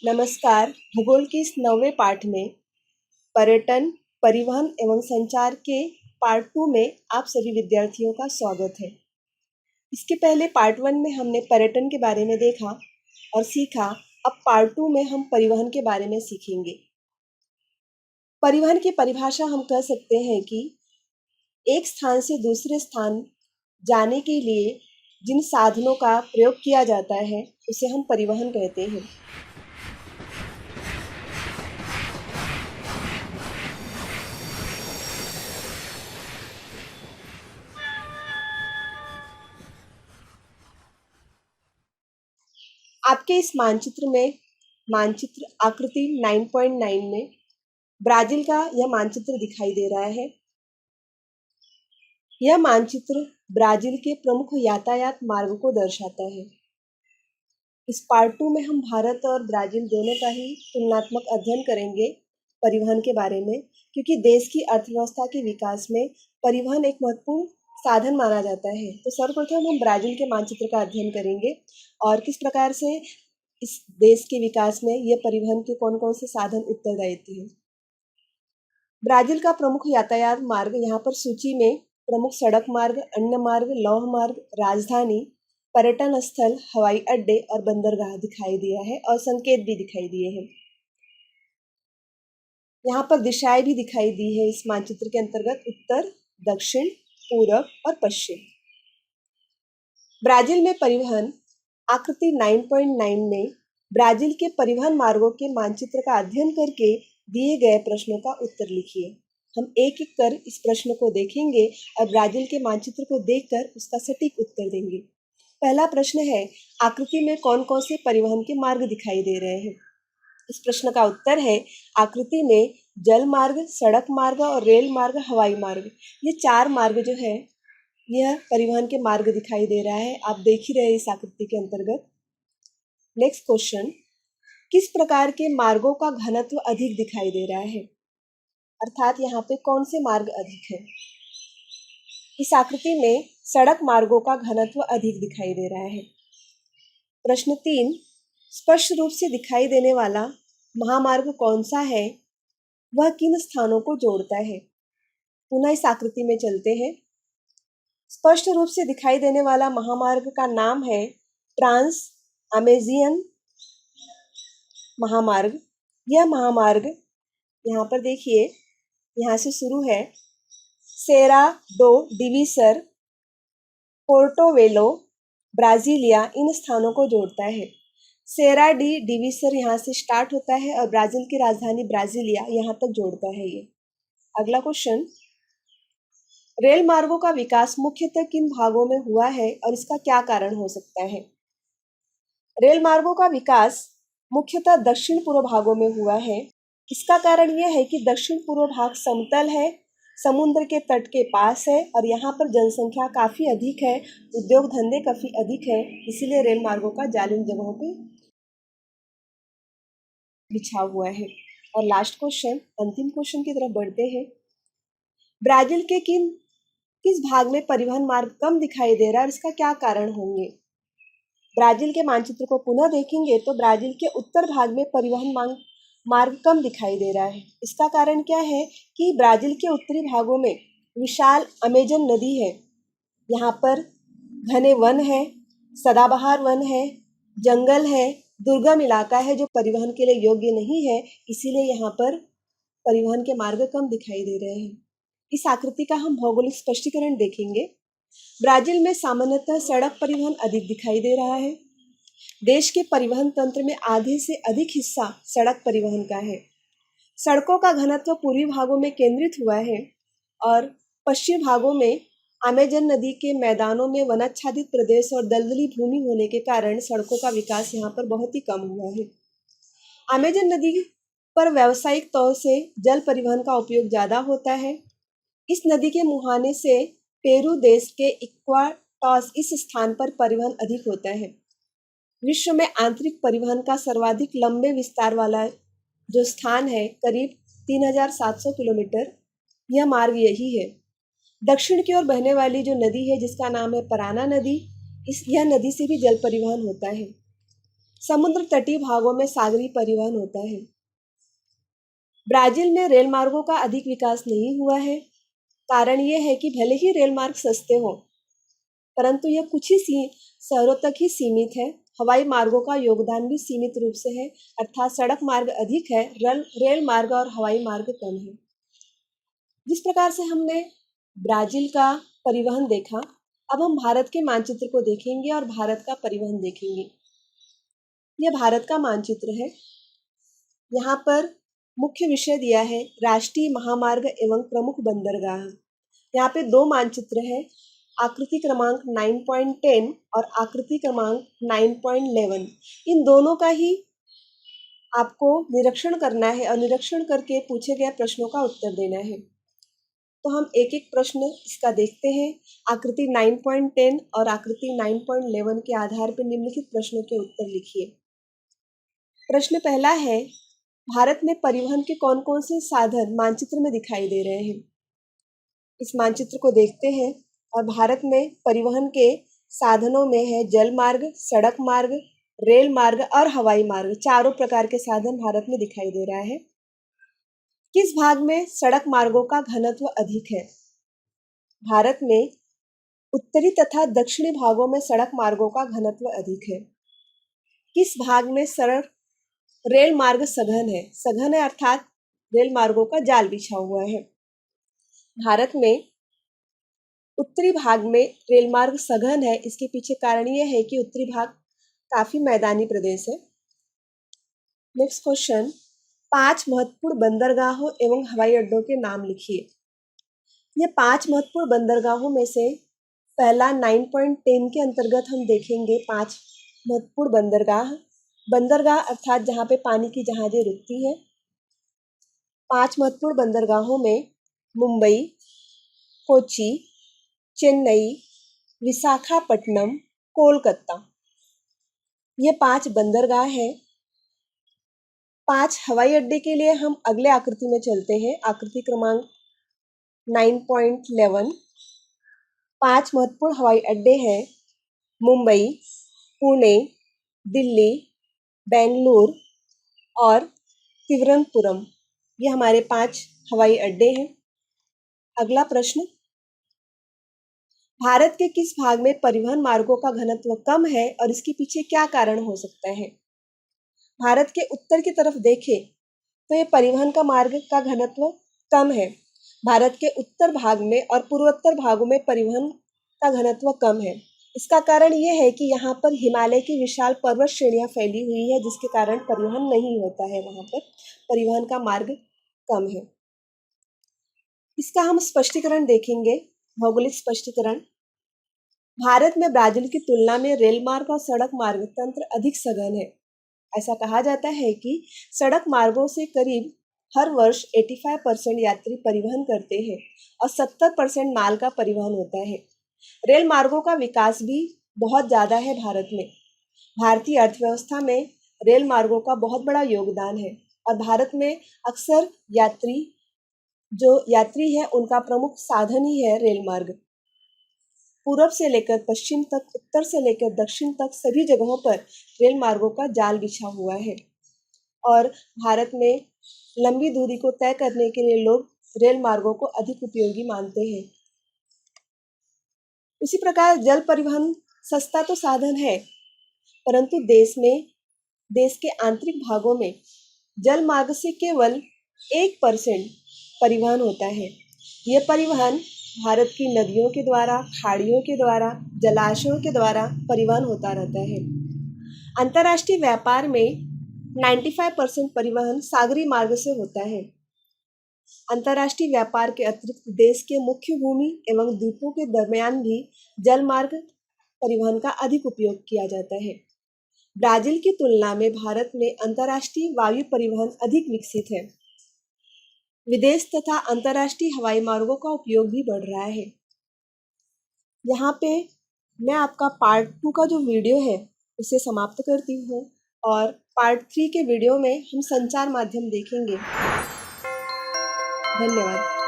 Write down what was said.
नमस्कार। भूगोल के इस 9वें पाठ में पर्यटन, परिवहन एवं संचार के पार्ट 2 में आप सभी विद्यार्थियों का स्वागत है। इसके पहले पार्ट 1 में हमने पर्यटन के बारे में देखा और सीखा। अब पार्ट 2 में हम परिवहन के बारे में सीखेंगे। परिवहन की परिभाषा हम कह सकते हैं कि एक स्थान से दूसरे स्थान जाने के लिए जिन साधनों का प्रयोग किया जाता है उसे हम परिवहन कहते हैं। आपके इस मानचित्र आकृति 9.9 में ब्राजील का यह मानचित्र दिखाई दे रहा है। यह मानचित्र ब्राजील के प्रमुख यातायात मार्ग को दर्शाता है। इस पार्ट 2 में हम भारत और ब्राजील दोनों का ही तुलनात्मक अध्ययन करेंगे परिवहन के बारे में, क्योंकि देश की अर्थव्यवस्था के विकास में परिवहन एक महत्वपूर्ण साधन माना जाता है। तो सर्वप्रथम हम ब्राजील के मानचित्र का अध्ययन करेंगे और किस प्रकार से इस देश के विकास में यह परिवहन के कौन कौन से साधन उत्तरदायित्व हैं। ब्राजील का प्रमुख यातायात मार्ग यहाँ पर सूची में प्रमुख सड़क मार्ग, अन्य मार्ग, लौह मार्ग, राजधानी, पर्यटन स्थल, हवाई अड्डे और बंदरगाह दिखाई दिया है और संकेत भी दिखाई दिए हैं। यहाँ पर दिशाएं भी दिखाई दी है इस मानचित्र के अंतर्गत: उत्तर, दक्षिण, पूरब और पश्चिम। ब्राजील में परिवहन आकृति 9.9 में ब्राजील के परिवहन मार्गों के मानचित्र का अध्ययन करके दिए गए प्रश्नों का उत्तर लिखिए। हम एक एक कर इस प्रश्न को देखेंगे और ब्राजील के मानचित्र को देखकर उसका सटीक उत्तर देंगे। पहला प्रश्न है, आकृति में कौन कौन से परिवहन के मार्ग दिखाई दे रहे हैं? इस प्रश्न का उत्तर है, आकृति में जल मार्ग, सड़क मार्ग और रेल मार्ग, हवाई मार्ग, ये 4 मार्ग जो है यह परिवहन के मार्ग दिखाई दे रहा है। आप देख ही रहे इस आकृति के अंतर्गत। नेक्स्ट क्वेश्चन, किस प्रकार के मार्गों का घनत्व अधिक दिखाई दे रहा है? अर्थात यहाँ पे कौन से मार्ग अधिक है? इस आकृति में सड़क मार्गों का घनत्व अधिक दिखाई दे रहा है। प्रश्न 3, स्पष्ट रूप से दिखाई देने वाला महामार्ग कौन सा है? वह किन स्थानों को जोड़ता है? पुनः इस आकृति में चलते हैं। स्पष्ट रूप से दिखाई देने वाला महामार्ग का नाम है ट्रांस अमेजियन महामार्ग। यह महामार्ग यहाँ पर देखिए, यहाँ से शुरू है, सेरा डो डिवीसर, पोर्टो वेलो, ब्राजीलिया, इन स्थानों को जोड़ता है। सेरा डी डिवीसर यहाँ से स्टार्ट होता है और ब्राजील की राजधानी ब्राजीलिया यहाँ तक जोड़ता है ये। अगला क्वेश्चन, रेल मार्गों का विकास मुख्यतः किन भागों में हुआ है और इसका क्या कारण हो सकता है? रेल मार्गों का विकास मुख्यतः दक्षिण पूर्व भागों में हुआ है। इसका कारण यह है कि दक्षिण पूर्व भाग समतल है, समुद्र के तट के पास है और यहाँ पर जनसंख्या काफ़ी अधिक है, उद्योग धंधे काफ़ी अधिक है, इसीलिए रेल मार्गों का जाल इन जगहों पे बिछा हुआ है। और लास्ट क्वेश्चन, अंतिम क्वेश्चन की तरफ बढ़ते हैं। ब्राजील के किस भाग में परिवहन मार्ग कम दिखाई दे रहा है और इसका क्या कारण होंगे? ब्राजील के मानचित्र को पुनः देखेंगे तो ब्राजील के उत्तर भाग में परिवहन मार्ग कम दिखाई दे रहा है। इसका कारण क्या है कि ब्राजील के उत्तरी भागों में विशाल अमेजन नदी है। यहाँ पर घने वन है, सदाबहार वन है, जंगल है, दुर्गम इलाका है जो परिवहन के लिए योग्य नहीं है, इसीलिए यहाँ पर परिवहन के मार्ग कम दिखाई दे रहे हैं। इस आकृति का हम भौगोलिक स्पष्टीकरण देखेंगे। ब्राजील में सामान्यतः सड़क परिवहन अधिक दिखाई दे रहा है। देश के परिवहन तंत्र में आधे से अधिक हिस्सा सड़क परिवहन का है। सड़कों का घनत्व पूर्वी भागों में केंद्रित हुआ है और पश्चिमी भागों में अमेजन नदी के मैदानों में वनाच्छादित प्रदेश और दलदली भूमि होने के कारण सड़कों का विकास यहाँ पर बहुत ही कम हुआ है। अमेजन नदी पर व्यावसायिक तौर से जल परिवहन का उपयोग ज़्यादा होता है। इस नदी के मुहाने से पेरू देश के इक्वाटॉस इस स्थान पर परिवहन अधिक होता है। विश्व में आंतरिक परिवहन का सर्वाधिक लंबे विस्तार वाला जो स्थान है, करीब 3700 किलोमीटर, यह मार्ग यही है। दक्षिण की ओर बहने वाली जो नदी है जिसका नाम है पराना नदी, यह नदी से भी जल परिवहन होता है। समुद्र तटीय भागों में सागरीय परिवहन होता है। ब्राजील में रेल मार्गों का अधिक विकास नहीं हुआ है। कारण यह है कि भले ही रेल मार्ग सस्ते हों, परंतु यह कुछ ही शहरों तक ही सीमित है। हवाई मार्गों का योगदान भी सीमित रूप से है, अर्थात सड़क मार्ग अधिक है, रेल मार्ग और हवाई मार्ग कम है। जिस प्रकार से हमने ब्राजील का परिवहन देखा, अब हम भारत के मानचित्र को देखेंगे और भारत का परिवहन देखेंगे। यह भारत का मानचित्र है। यहाँ पर मुख्य विषय दिया है राष्ट्रीय महामार्ग एवं प्रमुख बंदरगाह। यहाँ पे दो मानचित्र है, आकृति क्रमांक 9.10 और आकृति क्रमांक 9.11। इन दोनों का ही आपको निरीक्षण करना है और निरीक्षण करके पूछे गए प्रश्नों का उत्तर देना है। तो हम एक एक प्रश्न इसका देखते हैं। आकृति 9.10 और आकृति 9.11 के आधार पर निम्नलिखित प्रश्नों के उत्तर लिखिए। प्रश्न पहला है, भारत में परिवहन के कौन कौन से साधन मानचित्र में दिखाई दे रहे हैं। इस मानचित्र को देखते हैं और भारत में परिवहन के साधनों में है जल मार्ग, सड़क मार्ग, रेल मार्ग और हवाई मार्ग। चारों प्रकार के साधन भारत में दिखाई दे रहा है। किस भाग में सड़क मार्गों का घनत्व अधिक है। भारत में उत्तरी तथा दक्षिणी भागों में सड़क मार्गों का घनत्व अधिक है। किस भाग में सड़क रेल मार्ग सघन है। सघन है अर्थात रेल मार्गों का जाल बिछा हुआ है। भारत में उत्तरी भाग में रेल मार्ग सघन है। इसके पीछे कारण यह है कि उत्तरी भाग काफी मैदानी प्रदेश है। नेक्स्ट क्वेश्चन, 5 महत्वपूर्ण बंदरगाहों एवं हवाई अड्डों के नाम लिखिए। ये 5 महत्वपूर्ण बंदरगाहों में से पहला 9.10 के अंतर्गत हम देखेंगे 5 महत्वपूर्ण बंदरगाह। बंदरगाह अर्थात जहाँ पे पानी की जहाजें रुकती हैं। 5 महत्वपूर्ण बंदरगाहों में मुंबई, कोच्चि, चेन्नई, विशाखापट्टनम, कोलकाता, ये 5 बंदरगाह हैं। 5 हवाई अड्डे के लिए हम अगले आकृति में चलते हैं। आकृति क्रमांक 9.11। 5 महत्वपूर्ण हवाई अड्डे हैं मुंबई, पुणे, दिल्ली, बेंगलुरु और तिरुवनंतपुरम। ये हमारे 5 हवाई अड्डे हैं। अगला प्रश्न, भारत के किस भाग में परिवहन मार्गों का घनत्व कम है और इसके पीछे क्या कारण हो सकता है। भारत के उत्तर की तरफ देखें तो ये परिवहन का मार्ग का घनत्व कम है। भारत के उत्तर भाग में और पूर्वोत्तर भागों में परिवहन का घनत्व कम है। इसका कारण यह है कि यहाँ पर हिमालय की विशाल पर्वत श्रेणियां फैली हुई है, जिसके कारण परिवहन नहीं होता है। वहाँ पर परिवहन का मार्ग कम है। इसका हम स्पष्टीकरण देखेंगे, भौगोलिक स्पष्टीकरण। भारत में ब्राजील की तुलना में रेल मार्ग और सड़क मार्ग तंत्र अधिक सघन है। ऐसा कहा जाता है कि सड़क मार्गों से करीब हर वर्ष 85% यात्री परिवहन करते हैं और 70% माल का परिवहन होता है। रेल मार्गों का विकास भी बहुत ज़्यादा है भारत में। भारतीय अर्थव्यवस्था में रेल मार्गों का बहुत बड़ा योगदान है और भारत में अक्सर यात्री है उनका प्रमुख साधन ही है रेल मार्ग। पूर्व से लेकर पश्चिम तक, उत्तर से लेकर दक्षिण तक सभी जगहों पर रेल मार्गों का जाल बिछा हुआ है और भारत में लंबी दूरी को तय करने के लिए लोग रेल मार्गों को अधिक उपयोगी मानते हैं। उसी प्रकार जल परिवहन सस्ता तो साधन है, परंतु देश के आंतरिक भागों में जल मार्ग से केवल 1% परिवहन होता है। यह परिवहन भारत की नदियों के द्वारा, खाड़ियों के द्वारा, जलाशयों के द्वारा परिवहन होता रहता है। अंतर्राष्ट्रीय व्यापार में 95% परिवहन सागरीय मार्ग से होता है। अंतर्राष्ट्रीय व्यापार के अतिरिक्त देश के मुख्य भूमि एवं द्वीपों के दरमियान भी जल मार्ग परिवहन का अधिक उपयोग किया जाता है। ब्राजील की तुलना में भारत में अंतर्राष्ट्रीय वायु परिवहन अधिक विकसित है। विदेश तथा अंतर्राष्ट्रीय हवाई मार्गों का उपयोग भी बढ़ रहा है। यहाँ पे मैं आपका पार्ट 2 का जो वीडियो है उसे समाप्त करती हूँ और पार्ट 3 के वीडियो में हम संचार माध्यम देखेंगे। धन्यवाद।